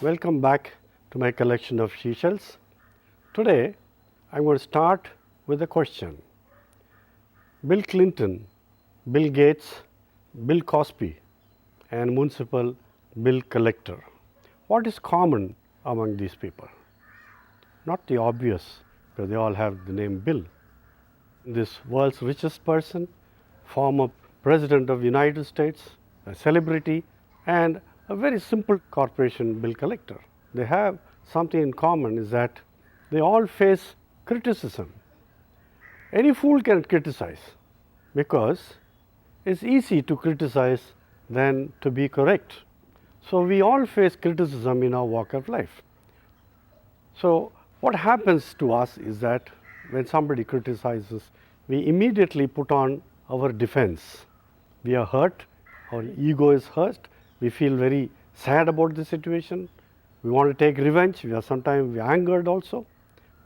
Welcome back to my collection of seashells. Today I am going to start with a question. Bill Clinton, Bill Gates, Bill Cosby and municipal bill collector. What is common among these people? Not the obvious, because they all have the name Bill. This world's richest person, former president of the United States, a celebrity and a very simple corporation bill collector. They have something in common is that they all face criticism. Any fool can criticize because it's easy to criticize than to be correct. So we all face criticism in our walk of life. So what happens to us is that when somebody criticizes, we immediately put on our defense. We are hurt, our ego is hurt, we feel very sad about the situation, we want to take revenge, we are sometimes angered also.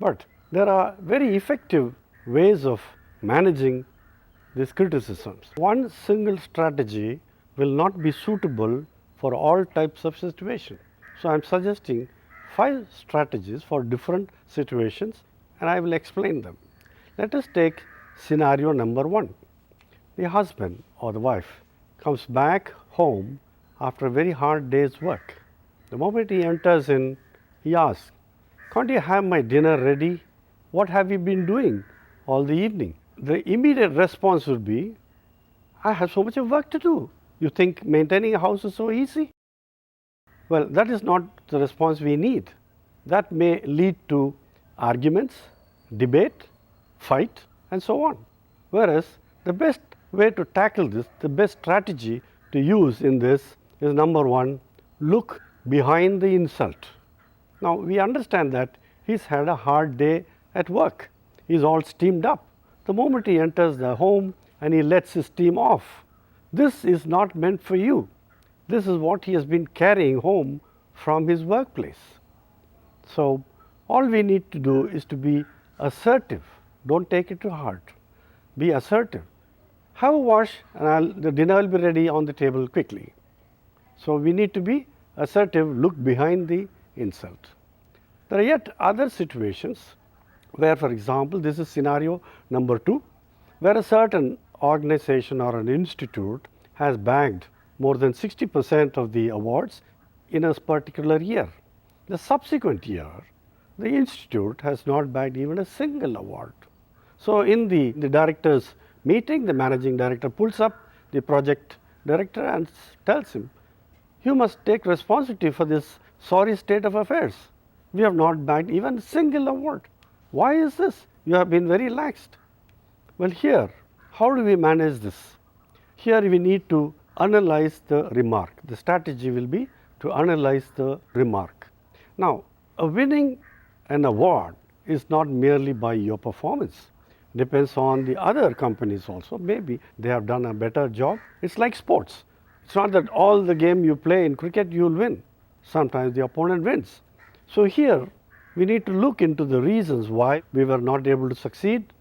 But there are very effective ways of managing these criticisms. One single strategy will not be suitable for all types of situations. So I am suggesting 5 strategies for different situations and I will explain them. Let us take scenario number 1. The husband or the wife comes back home after a very hard day's work. The moment he enters in, he asks, "Can't you have my dinner ready? What have you been doing all the evening?" The immediate response would be, "I have so much of work to do. You think maintaining a house is so easy?" Well, that is not the response we need. That may lead to arguments, debate, fight and so on. Whereas the best way to tackle this, the best strategy to use in this is number 1, look behind the insult. Now we understand that he's had a hard day at work. He's all steamed up. The moment he enters the home and he lets his steam off, this is not meant for you. This is what he has been carrying home from his workplace. So all we need to do is to be assertive. Don't take it to heart. Be assertive. Have a wash and the dinner will be ready on the table quickly. So we need to be assertive, look behind the insult. There are yet other situations where, for example, this is scenario number 2, where a certain organization or an institute has bagged more than 60% of the awards in a particular year. The subsequent year, the institute has not bagged even a single award. So in the director's meeting, the managing director pulls up the project director and tells him, "You must take responsibility for this sorry state of affairs. We have not bagged even a single award. Why is this? You have been very laxed." Well, here, how do we manage this? Here we need to analyze the remark. The strategy will be to analyze the remark. Now, a winning an award is not merely by your performance. Depends on the other companies also. Maybe they have done a better job. It's like sports. It's not that all the game you play in cricket you will win. Sometimes the opponent wins. So here we need to look into the reasons why we were not able to succeed,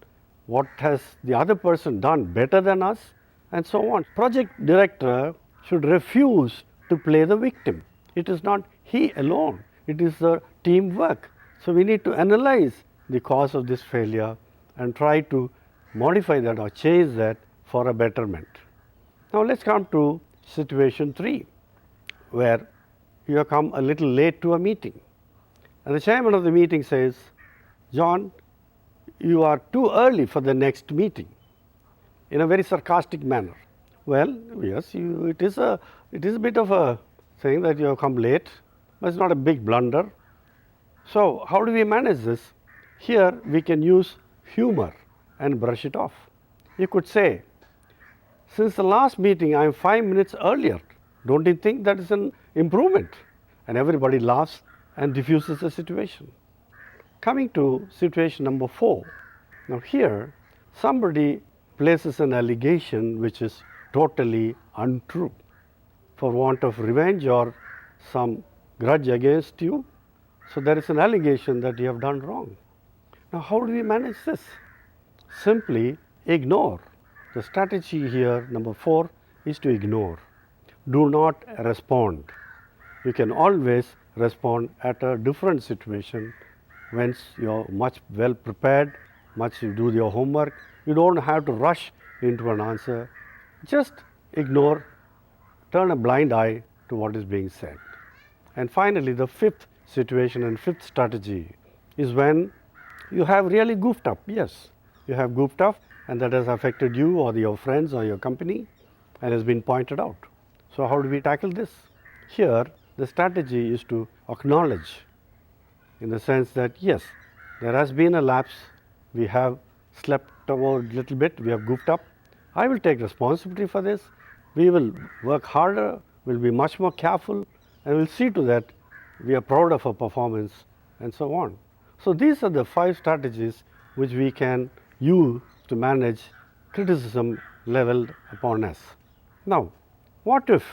what has the other person done better than us and so on. Project director should refuse to play the victim. It is not he alone, it is the teamwork. So we need to analyze the cause of this failure and try to modify that or change that for a betterment. Now let's come to situation 3, where you have come a little late to a meeting and the chairman of the meeting says, "John, you are too early for the next meeting," in a very sarcastic manner. Well, yes, it is a bit of a thing that you have come late, but it's not a big blunder. So how do we manage this? Here we can use humor and brush it off. You could say, "Since the last meeting I am 5 minutes earlier. Don't you think that is an improvement?" And everybody laughs and diffuses the situation. Coming to situation number 4. Now here somebody places an allegation which is totally untrue for want of revenge or some grudge against you. So there is an allegation that you have done wrong. Now how do we manage this? Simply ignore. The strategy here, number 4, is to ignore. Do not respond. You can always respond at a different situation once you're much well prepared, much you do your homework. You don't have to rush into an answer. Just ignore, turn a blind eye to what is being said. And finally, the fifth situation and fifth strategy is when you have really goofed up. Yes, you have goofed up and that has affected you or your friends or your company and has been pointed out. So how do we tackle this? Here, the strategy is to acknowledge, in the sense that yes, there has been a lapse, we have slept over a little bit, we have goofed up. I will take responsibility for this. We will work harder, we'll be much more careful, and we'll see to that we are proud of our performance and so on. So these are the 5 strategies which we can use to manage criticism leveled upon us. Now, what if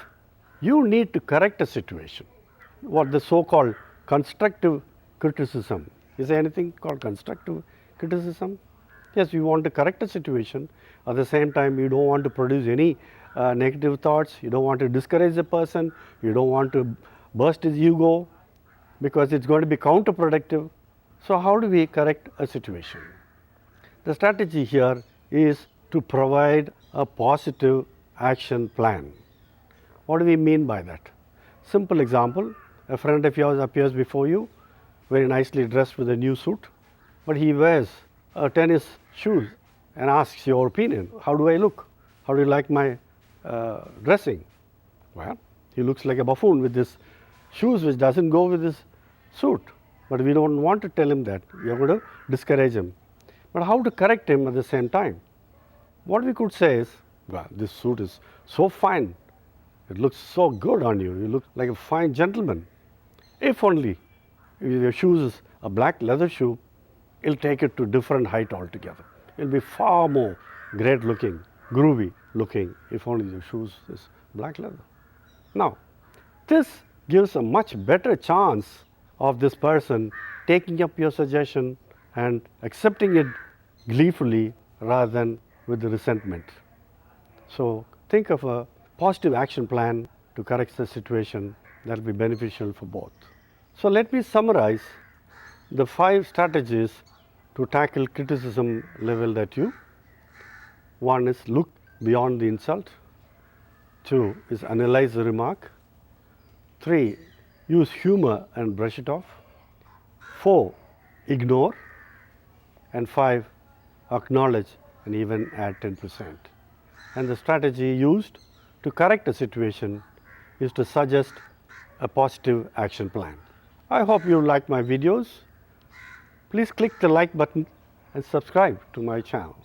you need to correct a situation? What the so-called constructive criticism. Is there anything called constructive criticism? Yes, you want to correct a situation. At the same time, you don't want to produce any negative thoughts. You don't want to discourage the person. You don't want to burst his ego because it's going to be counterproductive. So how do we correct a situation? The strategy here is to provide a positive action plan. What do we mean by that? Simple example, a friend of yours appears before you, very nicely dressed with a new suit, but he wears tennis shoes and asks your opinion. How do I look? How do you like my dressing? Well, he looks like a buffoon with his shoes which doesn't go with his suit. But we don't want to tell him that. We are going to discourage him. But how to correct him at the same time? What we could say is, well, this suit is so fine. It looks so good on you. You look like a fine gentleman. If only your shoes is a black leather shoe, it'll take it to a different height altogether. It'll be far more great looking, groovy looking if only your shoes is black leather. Now, this gives a much better chance of this person taking up your suggestion and accepting it gleefully rather than with the resentment. So think of a positive action plan to correct the situation that will be beneficial for both. So let me summarize the 5 strategies to tackle criticism leveled at you. 1 is look beyond the insult. 2 is analyze the remark. 3, use humor and brush it off. 4, ignore. And 5, acknowledge and even add 10%. And the strategy used to correct a situation is to suggest a positive action plan. I hope you like my videos. Please click the like button and subscribe to my channel.